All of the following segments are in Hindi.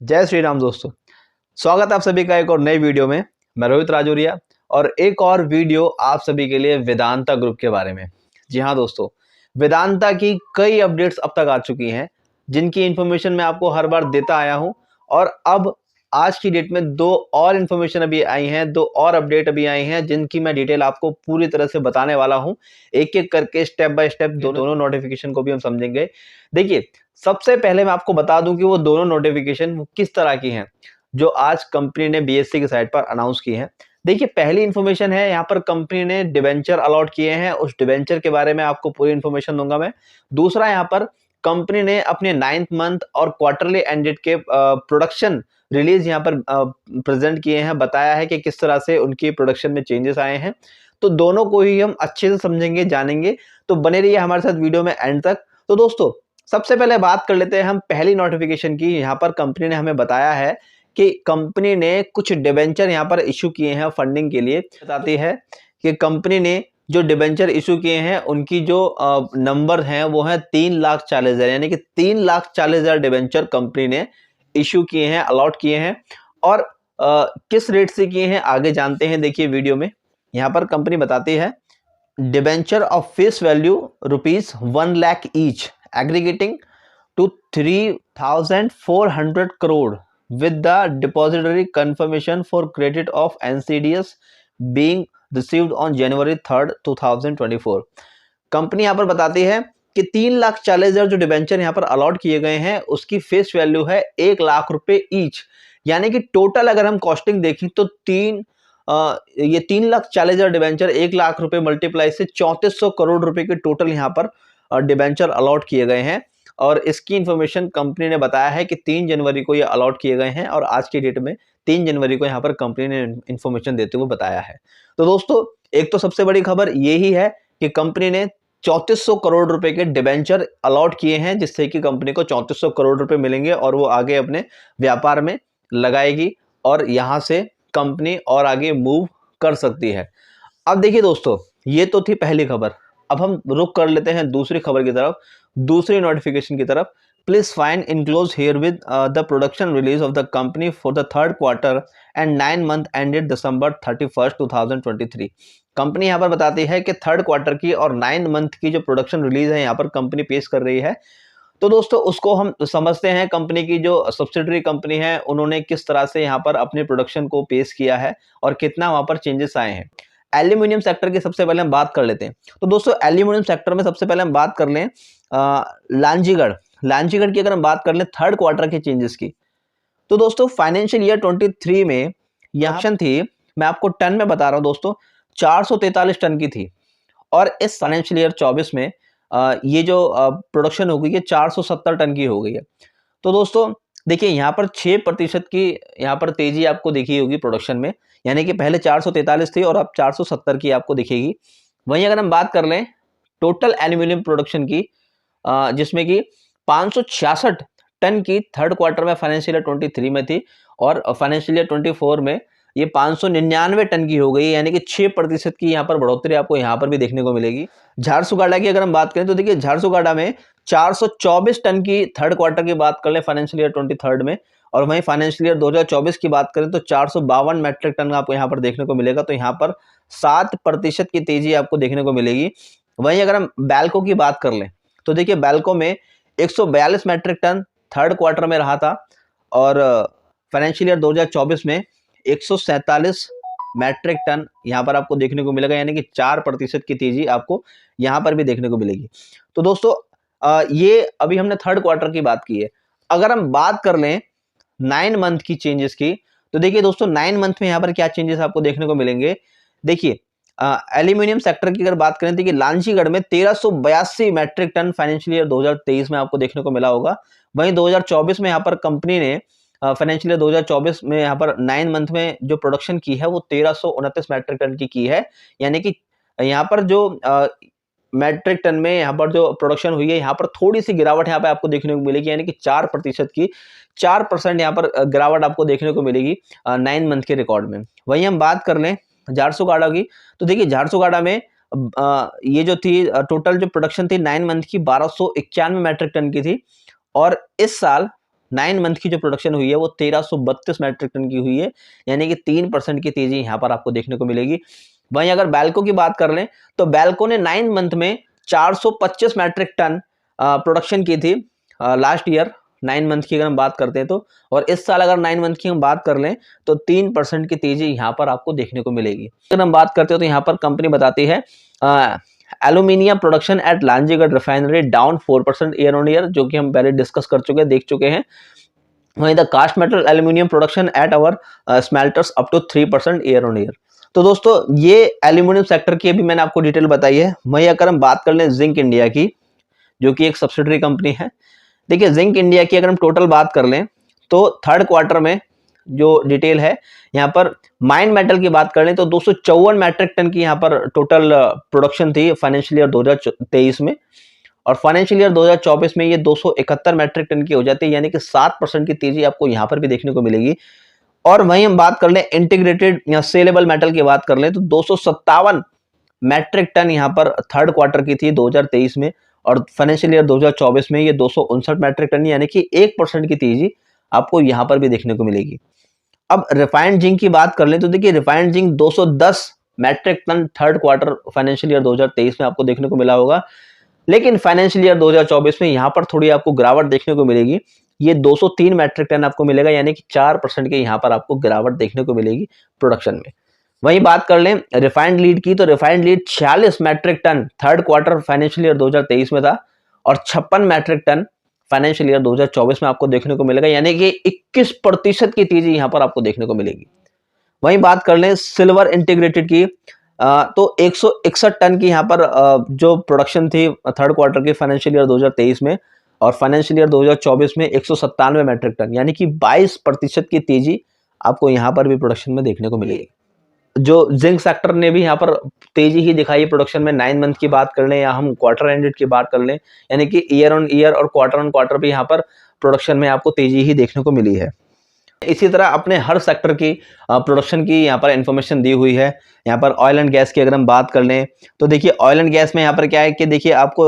जय श्री राम दोस्तों। स्वागत है आप सभी का एक और नई वीडियो में। मैं रोहित राजौरिया और एक और वीडियो आप सभी के लिए वेदांता ग्रुप के बारे में। जी हाँ दोस्तों, वेदांता की कई अपडेट्स अब तक आ चुकी हैं जिनकी इन्फॉर्मेशन मैं आपको हर बार देता आया हूं। और अब आज की डेट में दो और इन्फॉर्मेशन अभी आई हैं, दो और अपडेट अभी आई हैं जिनकी मैं डिटेल आपको पूरी तरह से बताने वाला हूं। एक एक करके स्टेप बाय स्टेप दोनों नोटिफिकेशन को भी हम समझेंगे। देखिए, सबसे पहले मैं आपको बता दूं कि वो दोनों नोटिफिकेशन किस तरह की हैं जो आज कंपनी ने बीएससी की साइट पर अनाउंस की है। देखिए, पहली इन्फॉर्मेशन है, यहाँ पर कंपनी ने डिबेंचर अलॉट किए हैं, उस डिबेंचर के बारे में आपको पूरी इन्फॉर्मेशन दूंगा मैं। दूसरा, यहाँ पर कंपनी ने अपने 9th मंथ और क्वार्टरली एंडेड के प्रोडक्शन रिलीज यहाँ पर प्रेजेंट किए हैं, बताया है कि किस तरह से उनकी प्रोडक्शन में चेंजेस आए हैं। तो दोनों को ही हम अच्छे से समझेंगे, जानेंगे, तो बने रहिए हमारे साथ वीडियो में एंड तक। तो दोस्तों, सबसे पहले बात कर लेते हैं हम पहली नोटिफिकेशन की। यहाँ पर कंपनी ने हमें बताया है कि कंपनी ने कुछ डिबेंचर यहाँ पर इशू किए हैं फंडिंग के लिए। बताती है कि कंपनी ने जो डिबेंचर इशू किए हैं उनकी जो नंबर हैं वो है 3,40,000, यानी कि 3,40,000 डिबेंचर कंपनी ने इशू किए हैं, अलॉट किए हैं। और किस रेट से किए हैं आगे जानते हैं, देखिए वीडियो में। यहाँ पर कंपनी बताती है debenture of face value ₹1 lakh each aggregating to 3,400 crore with the depository confirmation for credit of NCDs being received on January 3rd 2024। Company यहाँ पर बताती है कि 3,40,000 जो डिबेंचर यहाँ पर अलॉट किए गए हैं उसकी फेस वैल्यू है 1 लाख रुपए ईच, यानी कि टोटल अगर हम कॉस्टिंग देखें तो ये 3,40,000 डिबेंचर 1 लाख रुपए मल्टीप्लाई से 3,400 करोड़ रुपए के टोटल यहाँ पर डिबेंचर अलॉट किए गए हैं। और इसकी इंफॉर्मेशन कंपनी ने बताया है कि 3 जनवरी को ये अलॉट किए गए हैं और आज की डेट में 3 जनवरी को यहाँ पर कंपनी ने इंफॉर्मेशन देते हुए बताया है। तो दोस्तों, एक तो सबसे बड़ी खबर यही है कि कंपनी ने 3,400 करोड़ रुपए के डिबेंचर अलॉट किए हैं, जिससे कि कंपनी को 3,400 करोड़ रुपए मिलेंगे और वो आगे अपने व्यापार में लगाएगी और यहाँ से कंपनी और आगे मूव कर सकती है। अब देखिए दोस्तों, ये तो थी पहली खबर। अब हम रुक कर लेते हैं दूसरी खबर की तरफ, दूसरी नोटिफिकेशन की तरफ। Please find enclose here with the production release of the company for the third quarter and 9 month ended December 31st 2023। Company यहाँ पर बताती है कि थर्ड क्वार्टर की और 9 मंथ की जो प्रोडक्शन रिलीज है यहाँ पर कंपनी पेश कर रही है। तो दोस्तों, उसको हम समझते हैं। कंपनी की जो सब्सिडरी कंपनी है उन्होंने किस तरह से यहाँ पर अपने प्रोडक्शन को पेश किया है और कितना वहां पर चेंजेस आए हैं। एल्यूमिनियम सेक्टर की सबसे पहले हम बात कर लेते हैं। तो दोस्तों, एल्यूमिनियम सेक्टर में सबसे पहले हम बात कर लें लांचीगढ़ की अगर हम बात कर लें थर्ड क्वार्टर के चेंजेस की। तो दोस्तों, फाइनेंशियल ईयर 23 में यह थी, मैं आपको टन में बता रहा हूं दोस्तों, 443 टन की थी। और इस फाइनेंशियल ईयर 24 में ये जो प्रोडक्शन हो गई है 470 टन की हो गई है। तो दोस्तों देखिए, यहाँ पर 6% की यहाँ पर तेजी आपको दिखी होगी प्रोडक्शन में, यानी कि पहले 443 थी और अब 470 की आपको दिखेगी। वहीं अगर हम बात कर लें टोटल एल्यूमिनियम प्रोडक्शन की, जिसमें कि 566 टन की थर्ड क्वार्टर में फाइनेंशियल ईयर 23 में थी और फाइनेंशियल ईयर 24 में ये 599 टन की हो गई, यानी कि 6% की यहाँ पर बढ़ोतरी आपको यहाँ पर भी देखने को मिलेगी। झारसुगुड़ा की अगर हम बात करें तो देखिए, झारसुगुड़ा में 424 टन की थर्ड क्वार्टर की बात कर लें फाइनेंशियल ईयर 23 में, और वहीं फाइनेंशियल ईयर 2024 की बात करें तो 452 मैट्रिक टन आपको यहाँ पर देखने को मिलेगा। तो यहाँ पर 7% की तेजी आपको देखने को मिलेगी। वहीं अगर हम बैल्को की बात कर लें तो देखिए, बैल्को में 142 मैट्रिक टन थर्ड क्वार्टर में रहा था और फाइनेंशियल ईयर 2024 में 147 मैट्रिक टन यहाँ पर आपको देखने को मिलेगा, यानी कि 4% की तेजी आपको यहाँ पर भी देखने को मिलेगी। तो दोस्तों, ये अभी हमने थर्ड क्वार्टर की बात की है। अगर हम बात कर लें 9 मंथ की चेंजेस की, तो देखिए दोस्तों, 9 मंथ में यहाँ पर क्या चेंजेस आपको देखने को मिलेंगे। देखिए, एल्यूमिनियम सेक्टर की अगर बात करें तो लांचीगढ़ में 1382 मैट्रिक टन फाइनेंशियल ईयर 2023 में आपको देखने को मिला होगा। वहीं 2024 में यहाँ पर कंपनी ने फाइनेंशियल ईयर 2024 में यहाँ पर 9 मंथ में जो प्रोडक्शन की है वो 1329 मैट्रिक टन की है, यानी कि यहाँ पर जो मैट्रिक टन में यहाँ पर जो प्रोडक्शन हुई है यहाँ पर थोड़ी सी गिरावट यहाँ पे आपको देखने को मिलेगी, यानी कि 4% यहाँ पर गिरावट आपको देखने को मिलेगी 9 मंथ के रिकॉर्ड में। वहीं हम बात कर लें झारसुगुड़ा की, तो देखिए झारसुगुड़ा में ये जो थी टोटल जो प्रोडक्शन थी 9 मंथ की 1291 मैट्रिक टन की थी, और इस साल 9 मंथ की जो प्रोडक्शन हुई है वो 1332 मैट्रिक टन की हुई है, यानी कि 3% की तेजी यहाँ पर आपको देखने को मिलेगी। वहीं अगर बैल्को की बात कर लें तो बैल्को ने 9 मंथ में 425 मैट्रिक टन प्रोडक्शन की थी लास्ट ईयर 9 मंथ की अगर हम बात करते हैं तो, और इस साल अगर 9 मंथ की हम बात कर लें तो 3% की तेजी यहाँ पर आपको देखने को मिलेगी। अगर हम बात करते हो तो यहाँ पर कंपनी बताती है aluminium production eight Lanjigarh refinery down 4% year on year, जो कि हम पहले डिस्कस कर चुके हैं, देख चुके हैं। वहीं the cast metal aluminium production at our smelters up to 3% year on year. तो दोस्तों ये एल्यूमिनियम सेक्टर की अभी मैंने आपको डिटेल बताई है। वहीं अगर हम बात कर लें जिंक इंडिया की, जो कि एक सब्सिडरी कंपनी है, देखिए जिंक इंडिया की अगर हम टोटल बात कर लें तो थर्ड क्वार्टर में जो डिटेल है यहाँ पर माइन मेटल की बात कर लें तो 254 मैट्रिक टन की यहाँ पर टोटल प्रोडक्शन थी फाइनेंशियल ईयर 2023 में, और फाइनेंशियल ईयर 2024 में ये 271 मैट्रिक टन की हो जाती है, यानी कि 7% की तेजी आपको यहाँ पर भी देखने को मिलेगी। और वहीं हम बात कर लें इंटीग्रेटेड या सेलेबल मेटल की बात कर लें तो 257 मैट्रिक टन यहाँ पर थर्ड क्वार्टर की थी 2023 में, और फाइनेंशियल ईयर 2024 में ये 259 मैट्रिक टन, यानी कि 1% की तेजी आपको यहाँ पर भी देखने को मिलेगी। अब रिफाइंड जिंक की बात कर लें तो देखिए refined zinc 210 metric ton third quarter financial year 2023 में आपको देखने को मिला होगा, लेकिन फाइनेंशियल ईयर 2024 में यहाँ पर थोड़ी आपको गिरावट देखने को मिलेगी। ये 203 मैट्रिक टन आपको मिलेगा, यानी कि 4% के यहाँ पर आपको गिरावट देखने को मिलेगी प्रोडक्शन में। वहीं बात कर लें रिफाइंड लीड की तो refined lead 46 metric ton third quarter financial year 2023 में था, और 56 मैट्रिक टन फाइनेंशियल ईयर 2024 में आपको देखने को मिलेगा, यानी कि 21% की तेजी यहाँ पर आपको देखने को मिलेगी। वहीं बात कर लें सिल्वर इंटीग्रेटेड की तो 161 टन की यहाँ पर जो प्रोडक्शन थी थर्ड क्वार्टर की फाइनेंशियल ईयर 2023 में, और फाइनेंशियल ईयर 2024 में 197 मैट्रिक टन, यानी कि 22% की तेजी आपको यहाँ पर भी प्रोडक्शन में देखने को मिलेगी। जो जिंक सेक्टर ने भी यहाँ पर तेजी ही दिखाई है प्रोडक्शन में, 9 मंथ की बात कर लें या हम क्वार्टर एंडेड की बात कर लें, यानी कि ईयर ऑन ईयर और क्वार्टर ऑन क्वार्टर भी यहाँ पर प्रोडक्शन में आपको तेजी ही देखने को मिली है। इसी तरह अपने हर सेक्टर की प्रोडक्शन की यहाँ पर इंफॉर्मेशन दी हुई है। यहाँ पर ऑयल एंड गैस की अगर हम बात कर लें तो देखिए ऑयल एंड गैस में यहाँ पर क्या है कि देखिए आपको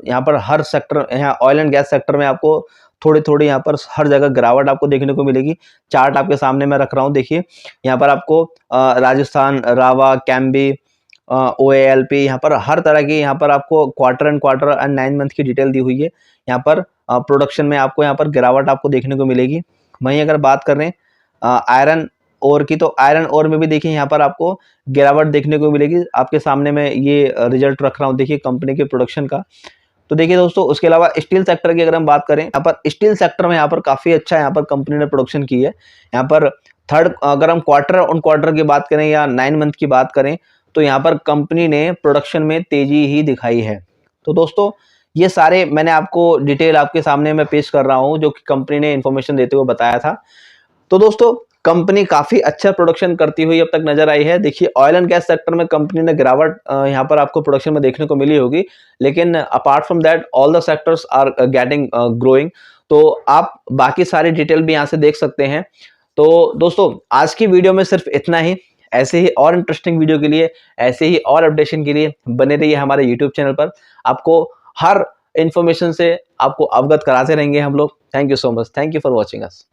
यहाँ पर हर सेक्टर, यहाँ ऑयल एंड गैस सेक्टर में आपको थोड़ी थोड़ी यहाँ पर हर जगह गिरावट आपको देखने को मिलेगी। चार्ट आपके सामने मैं रख रहा हूँ, देखिए यहाँ पर आपको राजस्थान, रावा, कैम्बी, OALP, यहाँ पर हर तरह की यहाँ पर आपको क्वार्टर एंड 9 मंथ की डिटेल दी हुई है। यहाँ पर प्रोडक्शन में आपको यहाँ पर गिरावट आपको देखने को मिलेगी। वहीं अगर बात कर रहे हैं आयरन ओर की तो आयरन ओर में भी देखिए यहाँ पर आपको गिरावट देखने को मिलेगी। आपके सामने मैं ये रिजल्ट रख रहा हूँ, देखिए कंपनी के प्रोडक्शन का। तो देखिए दोस्तों उसके अलावा स्टील सेक्टर की अगर हम बात करें, यहाँ पर स्टील सेक्टर में यहाँ पर काफी अच्छा यहाँ पर कंपनी ने प्रोडक्शन की है। यहाँ पर थर्ड अगर हम क्वार्टर ऑन क्वार्टर की बात करें या 9 मंथ की बात करें तो यहाँ पर कंपनी ने प्रोडक्शन में तेजी ही दिखाई है। तो दोस्तों ये सारे मैंने आपको डिटेल आपके सामने मैं पेश कर रहा हूँ जो कि कंपनी ने इन्फॉर्मेशन देते हुए बताया था। तो दोस्तों कंपनी काफी अच्छा प्रोडक्शन करती हुई अब तक नजर आई है। देखिए ऑयल एंड गैस सेक्टर में कंपनी ने गिरावट यहाँ पर आपको प्रोडक्शन में देखने को मिली होगी, लेकिन apart from that all the sectors are getting growing. तो आप बाकी सारी डिटेल भी यहाँ से देख सकते हैं। तो दोस्तों आज की वीडियो में सिर्फ इतना ही। ऐसे ही और इंटरेस्टिंग वीडियो के लिए, ऐसे ही और अपडेशन के लिए बने रहिए हमारे यूट्यूब चैनल पर। आपको हर इंफॉर्मेशन से आपको अवगत कराते रहेंगे हम लोग। Thank you so much, thank you for watching us.